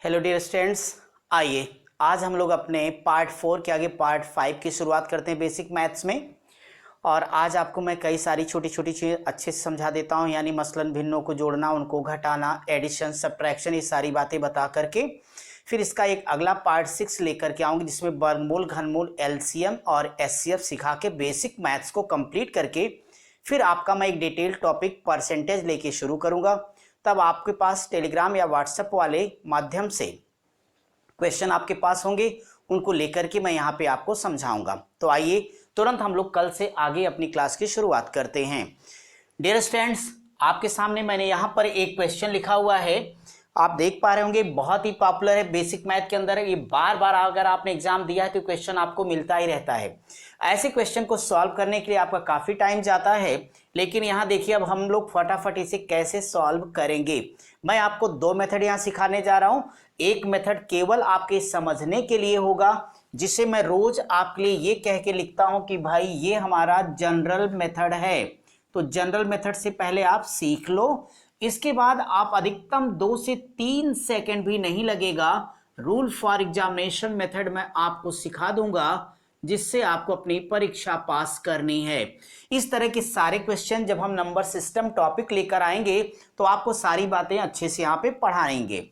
Hello dear students, आइए आज हम लोग अपने पार्ट 4 के आगे पार्ट 5 की शुरुआत करते हैं बेसिक मैथ्स में। और आज आपको मैं कई सारी छोटी छोटी चीज़ें अच्छे से समझा देता हूं, यानी मसलन भिन्नों को जोड़ना, उनको घटाना, एडिशन, सब्ट्रैक्शन, ये सारी बातें बता करके फिर इसका एक अगला पार्ट 6 लेकर के आऊँगी जिसमें वर्गमूल, घनमूल, एलसीएम और एचसीएफ सिखा के बेसिक मैथ्स को कंप्लीट करके फिर आपका मैं एक डिटेल टॉपिक परसेंटेज लेके शुरू करूँगा। तब आपके पास टेलीग्राम या व्हाट्सएप वाले माध्यम से क्वेश्चन आपके पास होंगे, उनको लेकर के मैं यहाँ पे आपको समझाऊंगा। तो आइए तुरंत हम लोग कल से आगे अपनी क्लास की शुरुआत करते हैं। डियर स्टूडेंट्स, आपके सामने मैंने यहाँ पर एक क्वेश्चन लिखा हुआ है, आप देख पा रहे होंगे, बहुत ही पॉपुलर है बेसिक मैथ के अंदर। ये बार बार अगर आपने एग्जाम दिया है तो क्वेश्चन आपको मिलता ही रहता है। ऐसे क्वेश्चन को सॉल्व करने के लिए आपका काफ़ी टाइम जाता है, लेकिन यहाँ देखिए अब हम लोग फटाफट इसे कैसे सॉल्व करेंगे। मैं आपको दो मेथड यहाँ सिखाने जा रहा हूँ। एक मेथड केवल आपके समझने के लिए होगा, जिसे मैं रोज आपके लिए ये कह के लिखता हूँ कि भाई ये हमारा जनरल मेथड है। तो जनरल मेथड से पहले आप सीख लो, इसके बाद आप अधिकतम 2 से 3 सेकंड भी नहीं लगेगा, रूल फॉर एग्जामिनेशन मेथड मैं आपको सिखा दूंगा, जिससे आपको अपनी परीक्षा पास करनी है। इस तरह के सारे क्वेश्चन जब हम नंबर सिस्टम टॉपिक लेकर आएंगे तो आपको सारी बातें अच्छे से यहाँ पे पढ़ाएंगे।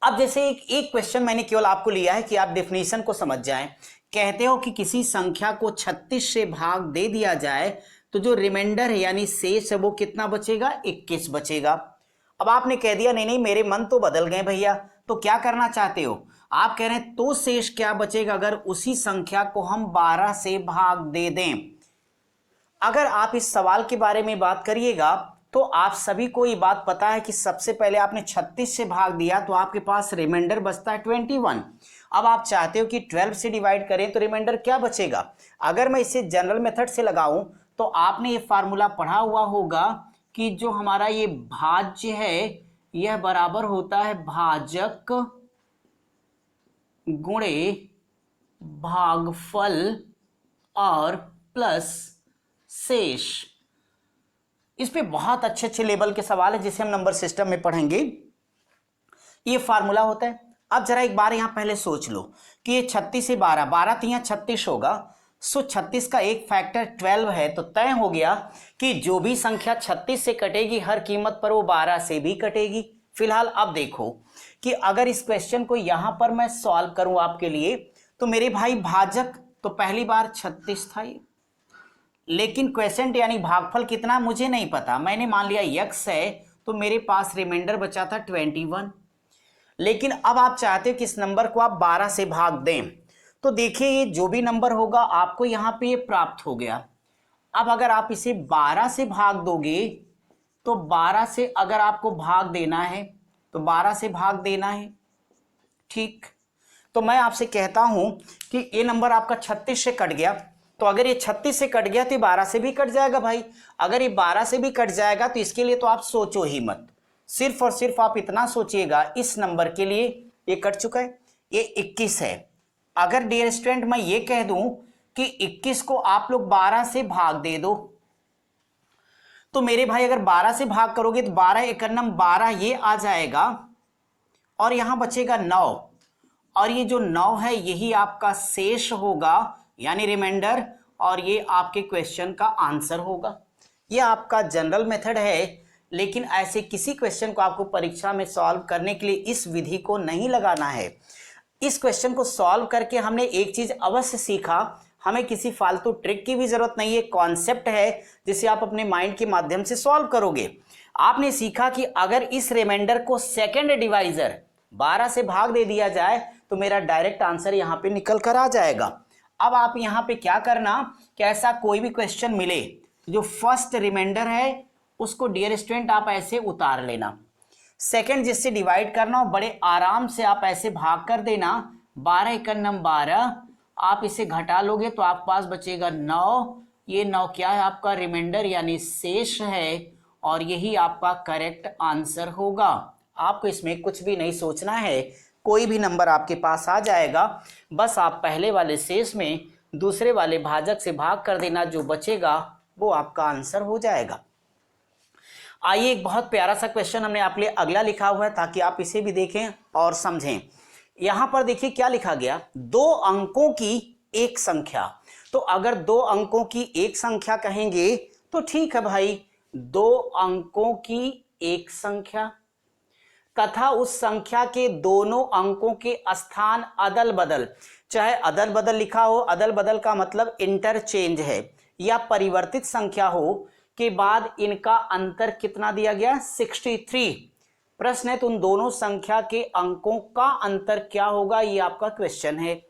अब जैसे एक क्वेश्चन मैंने केवल आपको लिया है कि आप डेफिनेशन को समझ जाएं। कहते हो कि किसी संख्या को 36 से भाग दे दिया जाए तो जो रिमाइंडर है यानी शेष है वो कितना बचेगा? 21 बचेगा। अब आपने कह दिया नहीं नहीं मेरे मन तो बदल गए भैया, तो क्या करना चाहते हो? आप कह रहे हैं तो शेष क्या बचेगा अगर उसी संख्या को हम 12 से भाग दे दें। अगर आप इस सवाल के बारे में बात करिएगा तो आप सभी को ये बात पता है कि सबसे पहले आपने 36 से भाग दिया तो आपके पास रिमाइंडर बचता है 21। अब आप चाहते हो कि 12 से डिवाइड करें तो रिमाइंडर क्या बचेगा? अगर मैं इसे जनरल मेथड से लगाऊं तो आपने ये फार्मूला पढ़ा हुआ होगा कि जो हमारा ये भाज्य है यह बराबर होता है भाजक गुणे भागफल और प्लस शेष। इस पे बहुत अच्छे अच्छे लेवल के सवाल है जिसे हम नंबर सिस्टम में पढ़ेंगे। ये फार्मूला होता है। अब जरा एक बार यहां पहले सोच लो कि ये 36 से 12, 12 तो यहां 36 होगा, सो 36 का एक फैक्टर 12 है, तो तय हो गया कि जो भी संख्या 36 से कटेगी हर कीमत पर वो 12 से भी कटेगी। फिलहाल अब देखो कि अगर इस क्वेश्चन को यहां पर मैं सॉल्व करूं आपके लिए तो मेरे भाई भाजक तो पहली बार 36 था ये, लेकिन क्वेश्चन यानी भागफल कितना मुझे नहीं पता, मैंने मान लिया x है तो मेरे पास रिमाइंडर बचा था 21। लेकिन अब आप चाहते हो कि इस नंबर को आप 12 से भाग दें, तो देखिए ये जो भी नंबर होगा आपको यहाँ पे ये प्राप्त हो गया। अब अगर आप इसे 12 से भाग दोगे तो 12 से अगर आपको भाग देना है तो 12 से भाग देना है, ठीक। तो मैं आपसे कहता हूं कि ये नंबर आपका 36 से कट गया, तो अगर ये 36 से कट गया तो ये 12 से भी कट जाएगा भाई। अगर ये 12 से भी कट जाएगा तो इसके लिए तो आप सोचो ही मत, सिर्फ और सिर्फ आप इतना सोचिएगा इस नंबर के लिए ये कट चुका है, ये 21 है। अगर डियर स्टूडेंट मैं ये कह दूं कि 21 को आप लोग 12 से भाग दे दो, तो मेरे भाई अगर 12 से भाग करोगे तो 12 एकन्नम 12 ये आ जाएगा और यहां बचेगा 9, और ये जो 9 है यही आपका शेष होगा यानी रिमाइंडर, और ये आपके क्वेश्चन का आंसर होगा। ये आपका जनरल मेथड है, लेकिन ऐसे किसी क्वेश्चन को आपको परीक्षा में सॉल्व करने के लिए इस विधि को नहीं लगाना है। इस क्वेश्चन को सॉल्व करके हमने एक चीज अवश्य सीखा, हमें किसी फालतू ट्रिक की भी जरूरत नहीं है, कॉन्सेप्ट है जिसे आप अपने माइंड के माध्यम से सॉल्व करोगे। आपने सीखा कि अगर इस रिमाइंडर को सेकेंड डिवाइजर 12 से भाग दे दिया जाए तो मेरा डायरेक्ट आंसर यहाँ पे निकल कर आ जाएगा। अब आप यहाँ पे क्या करना कि ऐसा कोई भी क्वेश्चन मिले तो जो फर्स्ट रिमाइंडर है उसको डियर स्टूडेंट आप ऐसे उतार लेना, सेकंड जिससे डिवाइड करना हो बड़े आराम से आप ऐसे भाग कर देना, 12 एकन्नम 12, आप इसे घटा लोगे तो आपके पास बचेगा 9। ये 9 क्या है? आपका रिमाइंडर यानी शेष है, और यही आपका करेक्ट आंसर होगा। आपको इसमें कुछ भी नहीं सोचना है, कोई भी नंबर आपके पास आ जाएगा, बस आप पहले वाले शेष में दूसरे वाले भाजक से भाग कर देना, जो बचेगा वो आपका आंसर हो जाएगा। आइए, एक बहुत प्यारा सा क्वेश्चन हमने आपके लिए अगला लिखा हुआ है ताकि आप इसे भी देखें और समझें। यहां पर देखिए क्या लिखा गया, 2 अंकों की एक संख्या। तो अगर 2 अंकों की एक संख्या कहेंगे तो ठीक है भाई, 2 अंकों की एक संख्या तथा उस संख्या के दोनों अंकों के स्थान अदल बदल, चाहे अदल बदल लिखा हो, अदल बदल का मतलब इंटरचेंज है, या परिवर्तित संख्या हो के बाद इनका अंतर कितना दिया गया, 63। प्रश्न है तो उन दोनों संख्या के अंकों का अंतर क्या होगा, ये आपका क्वेश्चन है।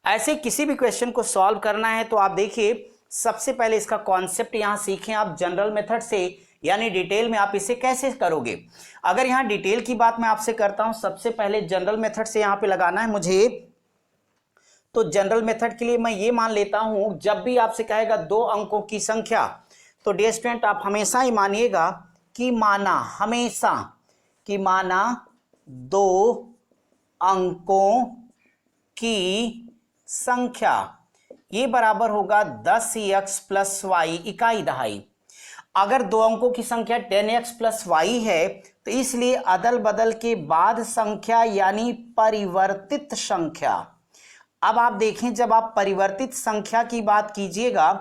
ऐसे किसी भी क्वेश्चन को सॉल्व करना है तो आप देखिए, सबसे पहले इसका कॉन्सेप्ट यहां सीखें आप जनरल मेथड से, यानी डिटेल में आप इसे कैसे करोगे। अगर यहां डिटेल की बात मैं आपसे करता हूं, सबसे पहले जनरल मेथड से यहां पे लगाना है मुझे। तो जनरल मेथड के लिए मैं ये मान लेता हूं, जब भी आपसे कहेगा 2 अंकों की संख्या, तो डियर स्टूडेंट आप हमेशा ही मानिएगा कि माना 2 अंकों की संख्या ये बराबर होगा 10x प्लस वाई इकाई दहाई। अगर 2 अंकों की संख्या 10x प्लस वाई है तो इसलिए अदल बदल के बाद संख्या यानी परिवर्तित संख्या। अब आप देखें, जब आप परिवर्तित संख्या की बात कीजिएगा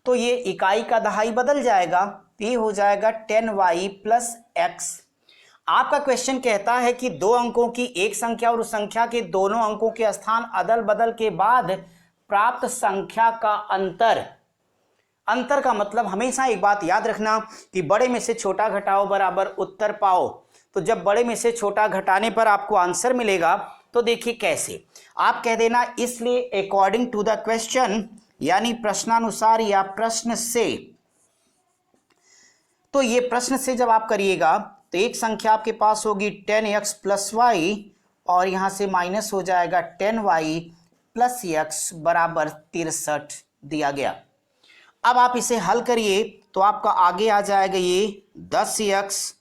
तो ये इकाई का दहाई बदल जाएगा, ये हो जाएगा 10y प्लस x। आपका क्वेश्चन कहता है कि 2 अंकों की एक संख्या और उस संख्या के दोनों अंकों के स्थान अदल बदल के बाद प्राप्त संख्या का अंतर का मतलब हमेशा एक बात याद रखना कि बड़े में से छोटा घटाओ बराबर उत्तर पाओ। तो जब बड़े में से छोटा घटाने पर आपको आंसर मिलेगा तो देखिए कैसे, आप कह देना इसलिए अकॉर्डिंग टू द क्वेश्चन, यानी प्रश्नानुसार या प्रश्न से। तो ये प्रश्न से जब आप करिएगा तो एक संख्या आपके पास होगी 10x प्लस वाई और यहां से माइनस हो जाएगा 10y प्लस x बराबर 63 दिया गया। अब आप इसे हल करिए तो आपका आगे आ जाएगा ये 10x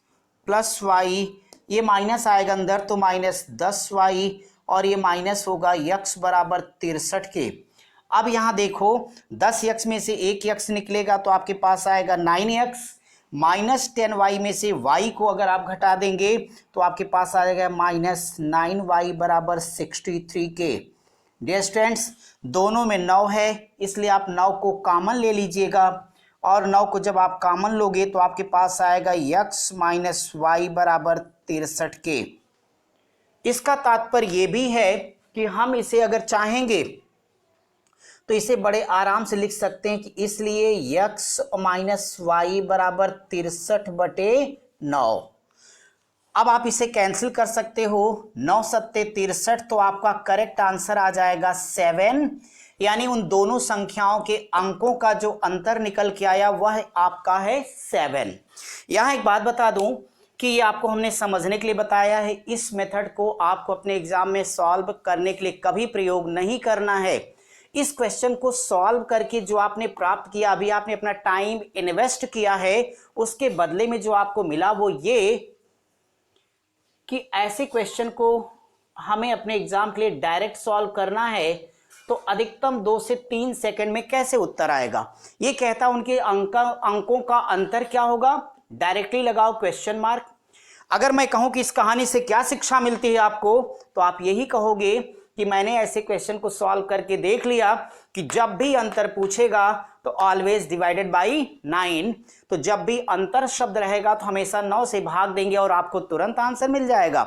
प्लस वाई, ये माइनस आएगा अंदर तो माइनस 10y और ये माइनस होगा x बराबर 63 के। अब यहाँ देखो 10x में से एक x निकलेगा तो आपके पास आएगा 9x, माइनस 10y में से y को अगर आप घटा देंगे तो आपके पास आ जाएगा माइनस 9y बराबर 63 के। डियर स्टूडेंट्स दोनों में 9 है इसलिए आप 9 को कॉमन ले लीजिएगा और 9 को जब आप कॉमन लोगे तो आपके पास आएगा x माइनस वाई बराबर 63 के। इसका तात्पर्य ये भी है कि हम इसे अगर चाहेंगे तो इसे बड़े आराम से लिख सकते हैं कि इसलिए x माइनस वाई बराबर 63/9। अब आप इसे कैंसिल कर सकते हो, 9 सत्ते 63, तो आपका करेक्ट आंसर आ जाएगा 7, यानी उन दोनों संख्याओं के अंकों का जो अंतर निकल के आया वह आपका है 7। यहाँ एक बात बता दूं कि ये आपको हमने समझने के लिए बताया है, इस मेथड को आपको अपने एग्जाम में सॉल्व करने के लिए कभी प्रयोग नहीं करना है। इस क्वेश्चन को सॉल्व करके जो आपने प्राप्त किया, अभी आपने अपना टाइम इन्वेस्ट किया है, उसके बदले में जो आपको मिला वो ये कि ऐसे क्वेश्चन को हमें अपने एग्जाम के लिए डायरेक्ट सॉल्व करना है तो अधिकतम 2 से 3 सेकंड में कैसे उत्तर आएगा। ये कहता उनके अंकों का अंतर क्या होगा, डायरेक्टली लगाओ क्वेश्चन मार्क। अगर मैं कहूं कि इस कहानी से क्या शिक्षा मिलती है आपको, तो आप यही कहोगे कि मैंने ऐसे क्वेश्चन को सॉल्व करके देख लिया कि जब भी अंतर पूछेगा तो ऑलवेज डिवाइडेड बाई 9। तो जब भी अंतर शब्द रहेगा तो हमेशा 9 से भाग देंगे और आपको तुरंत आंसर मिल जाएगा।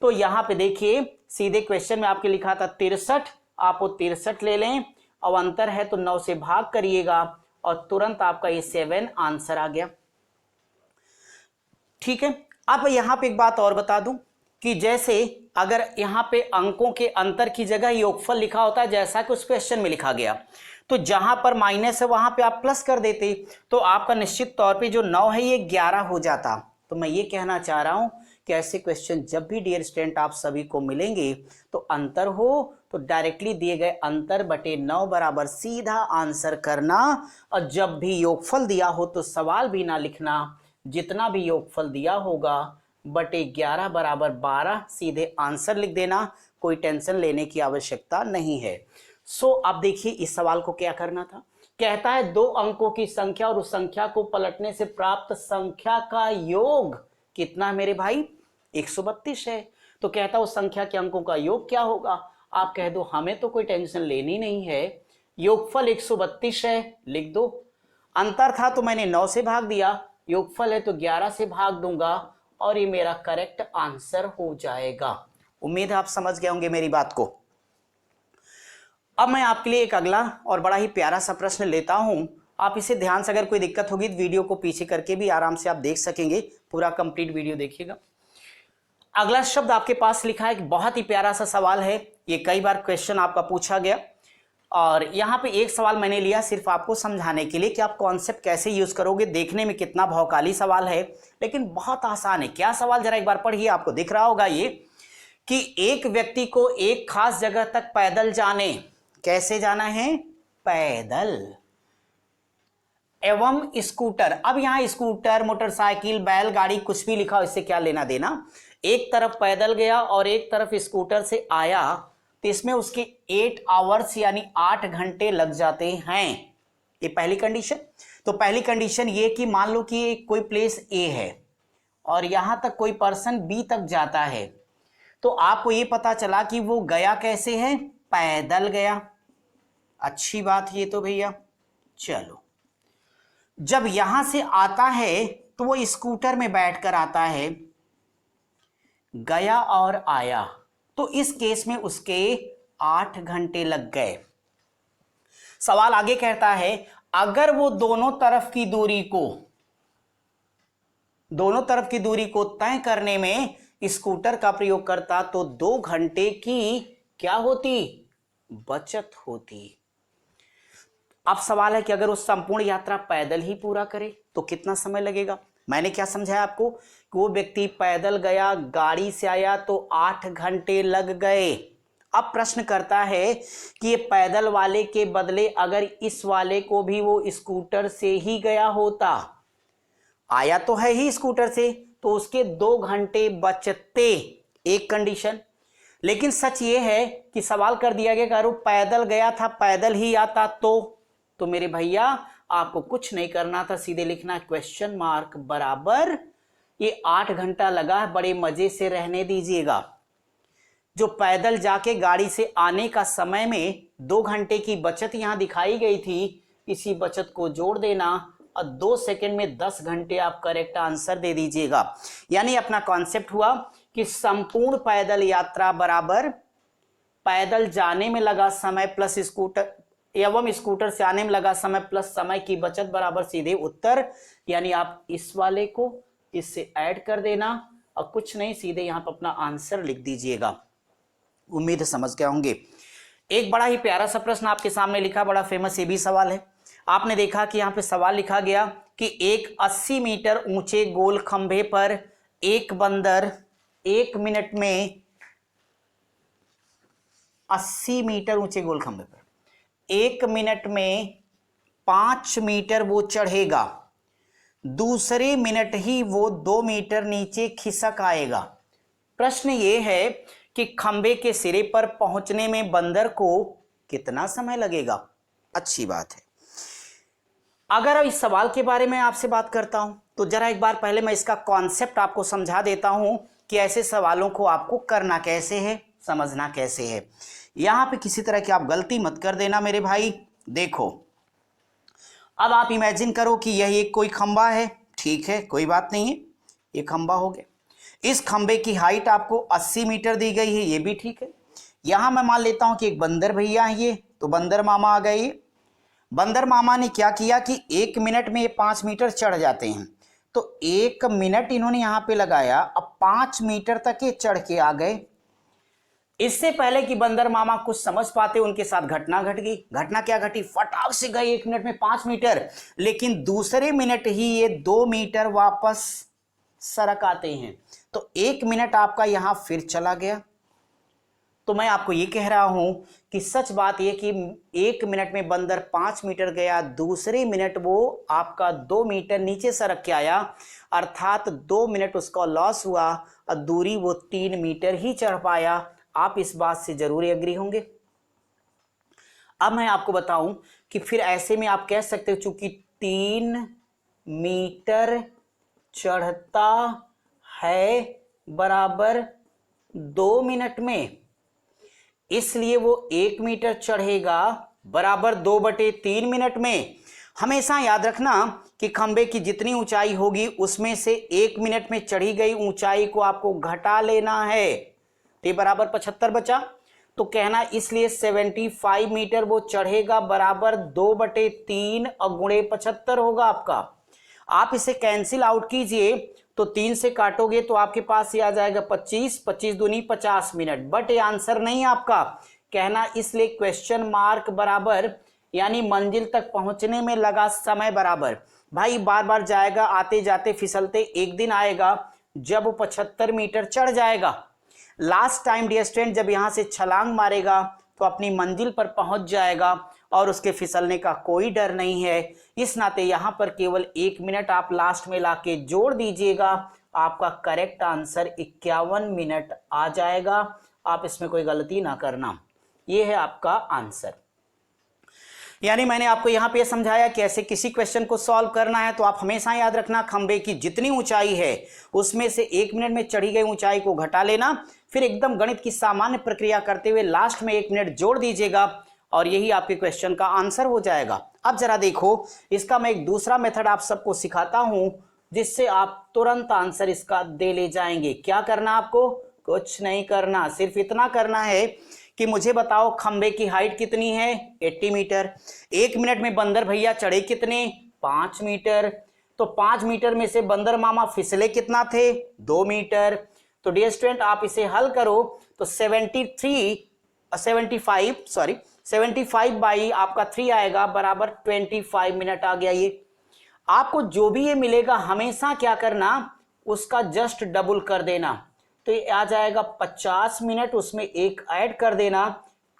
तो यहां पे देखिए सीधे क्वेश्चन में आपके लिखा था 63, आप वो 63 ले लें और अंतर है तो 9 से भाग करिएगा और तुरंत आपका ये 7 आंसर आ गया। ठीक है, अब यहां पे एक बात और बता दूं कि जैसे अगर यहाँ पे अंकों के अंतर की जगह योगफल लिखा होता है जैसा कि उस क्वेश्चन में लिखा गया, तो जहां पर माइनस है वहां पे आप प्लस कर देते तो आपका निश्चित तौर पे जो 9 है ये 11 हो जाता। तो मैं ये कहना चाह रहा हूं कि ऐसे क्वेश्चन जब भी डियर स्टूडेंट आप सभी को मिलेंगे तो अंतर हो तो डायरेक्टली दिए गए अंतर बटे 9 बराबर सीधा आंसर करना, और जब भी योगफल दिया हो तो सवाल भी ना लिखना, जितना भी योगफल दिया होगा बटे 11 बराबर 12 सीधे आंसर लिख देना, कोई टेंशन लेने की आवश्यकता नहीं है। सो अब देखिए इस सवाल को क्या करना था कहता है दो अंकों की संख्या और उस संख्या को पलटने से प्राप्त संख्या का योग कितना है मेरे भाई, 132 है। तो कहता है उस संख्या के अंकों का योग क्या होगा। आप कह दो हमें तो कोई टेंशन लेनी नहीं है, योगफल 132 है, लिख दो। अंतर था तो मैंने 9 से भाग दिया, योगफल है तो 11 से भाग दूंगा और ये मेरा करेक्ट आंसर हो जाएगा। उम्मीद है आप समझ गए होंगे मेरी बात को। अब मैं आपके लिए एक अगला और बड़ा ही प्यारा सा प्रश्न लेता हूं, आप इसे ध्यान से, अगर कोई दिक्कत होगी तो वीडियो को पीछे करके भी आराम से आप देख सकेंगे, पूरा कंप्लीट वीडियो देखिएगा। अगला शब्द आपके पास लिखा है, बहुत ही प्यारा सा सवाल है, ये कई बार क्वेश्चन आपका पूछा गया और यहाँ पे एक सवाल मैंने लिया सिर्फ आपको समझाने के लिए कि आप कॉन्सेप्ट कैसे यूज करोगे। देखने में कितना भौकाली सवाल है लेकिन बहुत आसान है। क्या सवाल, जरा एक बार पढ़िए, आपको दिख रहा होगा ये कि एक व्यक्ति को एक खास जगह तक पैदल जाने, कैसे जाना है, पैदल, एवं स्कूटर। अब यहां स्कूटर, मोटरसाइकिल, बैलगाड़ी कुछ भी लिखा हो, इससे क्या लेना देना। एक तरफ पैदल गया और एक तरफ स्कूटर से आया तो इसमें उसके 8 आवर्स यानी 8 घंटे लग जाते हैं। ये पहली कंडीशन। तो पहली कंडीशन ये कि मान लो कि कोई प्लेस ए है और यहां तक कोई पर्सन बी तक जाता है, तो आपको ये पता चला कि वो गया कैसे है, पैदल गया। अच्छी बात ये तो भैया। चलो, जब यहां से आता है तो वो स्कूटर में बैठकर आता है, गया और आया, तो इस केस में उसके 8 घंटे लग गए। सवाल आगे कहता है अगर वो दोनों तरफ की दूरी को तय करने में स्कूटर का प्रयोग करता तो 2 घंटे की क्या होती, बचत होती। अब सवाल है कि अगर वो संपूर्ण यात्रा पैदल ही पूरा करे तो कितना समय लगेगा। मैंने क्या समझाया आपको कि वो व्यक्ति पैदल गया, गाड़ी से आया तो 8 घंटे लग गए। अब प्रश्न करता है कि ये पैदल वाले के बदले अगर इस वाले को भी वो स्कूटर से ही गया होता, आया तो है ही स्कूटर से, तो उसके 2 घंटे बचते, एक कंडीशन। लेकिन सच ये है कि सवाल कर दिया गया कि अगर वो पैदल गया था, पैदल ही आता तो मेरे भैया आपको कुछ नहीं करना था, सीधे लिखना क्वेश्चन मार्क बराबर ये 8 घंटा लगा है, बड़े मजे से रहने दीजिएगा। जो पैदल जाके गाड़ी से आने का समय में 2 घंटे की बचत यहां दिखाई गई थी, इसी बचत को जोड़ देना और 2 सेकंड में 10 घंटे आप करेक्ट आंसर दे दीजिएगा। यानी अपना कॉन्सेप्ट हुआ कि संपूर्ण पैदल यात्रा बराबर पैदल जाने में लगा समय प्लस स्कूटर एवं स्कूटर से आने में लगा समय प्लस समय की बचत बराबर सीधे उत्तर। यानी आप इस वाले को इससे ऐड कर देना और कुछ नहीं, सीधे यहां पर अपना आंसर लिख दीजिएगा। उम्मीद है समझ गए होंगे। एक बड़ा ही प्यारा सा प्रश्न आपके सामने लिखा, बड़ा फेमस ये भी सवाल है। आपने देखा कि यहां पे सवाल लिखा गया कि एक 80 मीटर ऊंचे गोल खंभे पर एक बंदर 1 मिनट में 80 मीटर ऊंचे गोल खंभे पर 1 मिनट में 5 मीटर वो चढ़ेगा, दूसरे मिनट ही वो 2 मीटर नीचे खिसक आएगा। प्रश्न ये है कि खंभे के सिरे पर पहुंचने में बंदर को कितना समय लगेगा। अच्छी बात है। अगर इस सवाल के बारे में आपसे बात करता हूं तो जरा एक बार पहले मैं इसका कॉन्सेप्ट आपको समझा देता हूं कि ऐसे सवालों को आपको करना कैसे है, समझना कैसे है। यहां पे किसी तरह की आप गलती मत कर देना मेरे भाई। देखो, अब आप इमेजिन करो कि यह एक कोई खंबा है, ठीक है, कोई बात नहीं है, ये खंबा हो गया। इस खंबे की हाइट आपको 80 मीटर दी गई है, ये भी ठीक है। यहां मैं मान लेता हूं कि एक बंदर भैया है, ये तो बंदर मामा आ गए। बंदर मामा ने क्या किया कि 1 मिनट में ये 5 मीटर चढ़ जाते हैं, तो 1 मिनट इन्होंने यहां पे लगाया, अब 5 मीटर तक ये चढ़ के आ गए। इससे पहले कि बंदर मामा कुछ समझ पाते उनके साथ घटना घट गई। घटना क्या घटी, फटाक से गए 1 मिनट में 5 मीटर, लेकिन दूसरे मिनट ही ये 2 मीटर वापस सरक आते हैं, तो 1 मिनट आपका यहां फिर चला गया। तो मैं आपको ये कह रहा हूं कि सच बात यह कि 1 मिनट में बंदर 5 मीटर गया, दूसरे मिनट वो आपका 2 मीटर नीचे सरक के आया, अर्थात 2 मिनट उसका लॉस हुआ और दूरी वो 3 मीटर ही चढ़ पाया। आप इस बात से जरूर एग्री होंगे। अब मैं आपको बताऊं कि फिर ऐसे में आप कह सकते हो चूंकि 3 मीटर चढ़ता है बराबर 2 मिनट में, इसलिए वो 1 मीटर चढ़ेगा बराबर 2/3 मिनट में। हमेशा याद रखना कि खंबे की जितनी ऊंचाई होगी उसमें से 1 मिनट में चढ़ी गई ऊंचाई को आपको घटा लेना है, तो ये बराबर 75 बचा। तो कहना इसलिए 75 मीटर वो चढ़ेगा बराबर 2/3 और गुणे 75 होगा आपका। आप इसे कैंसिल आउट कीजिए तो 3 से काटोगे तो आपके पास ये आ जाएगा 25, 25 दूनी 50 मिनट, बट ये आंसर नहीं आपका। कहना इसलिए क्वेश्चन मार्क बराबर यानी मंजिल तक पहुंचने में लगा समय बराबर। भाई बार बार जाएगा, आते जाते फिसलते, एक दिन आएगा जब वो 75 मीटर चढ़ जाएगा। लास्ट टाइम डियर स्टूडेंट जब यहां से छलांग मारेगा तो अपनी मंजिल पर पहुंच जाएगा और उसके फिसलने का कोई डर नहीं है। इस नाते यहां पर केवल 1 मिनट आप लास्ट में लाके जोड़ दीजिएगा, आपका करेक्ट आंसर 51 मिनट आ जाएगा। आप इसमें कोई गलती ना करना, ये है आपका आंसर। यानी मैंने आपको यहां पे समझाया कि ऐसे किसी क्वेश्चन को सॉल्व करना है तो आप हमेशा याद रखना खंबे की जितनी ऊंचाई है उसमें से 1 मिनट में चढ़ी गई ऊंचाई को घटा लेना, फिर एकदम गणित की सामान्य प्रक्रिया करते हुए लास्ट में 1 मिनट जोड़ दीजिएगा और यही आपके क्वेश्चन का आंसर हो जाएगा। अब जरा देखो, इसका मैं एक दूसरा मेथड आप सबको सिखाता हूं जिससे आप तुरंत आंसर इसका दे ले जाएंगे। क्या करना आपको? कुछ नहीं करना, सिर्फ इतना करना है कि मुझे बताओ खंबे की हाइट कितनी है? 80 मीटर। 1 मिनट में बंदर भैया चढ़े कितने? 5 मीटर। तो 5 मीटर में से बंदर मामा फिसले कितना थे? 2 मीटर। तो डियर स्टूडेंट आप इसे हल करो तो 75 बाई आपका 3 आएगा बराबर 25 मिनट आ गया। ये आपको जो भी ये मिलेगा हमेशा क्या करना, उसका जस्ट डबल कर देना, तो ये आ जाएगा 50 मिनट, उसमें 1 ऐड कर देना,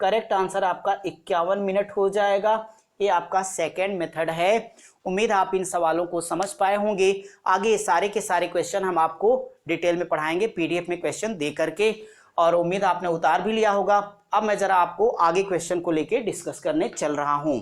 करेक्ट आंसर आपका 51 मिनट हो जाएगा। ये आपका सेकेंड मेथड है। उम्मीद आप इन सवालों को समझ पाए होंगे। आगे सारे के सारे क्वेश्चन हम आपको डिटेल में पढ़ाएंगे पीडीएफ में क्वेश्चन दे करके, और उम्मीद आपने उतार भी लिया होगा। अब मैं जरा आपको आगे क्वेश्चन को लेके डिस्कस करने चल रहा हूं।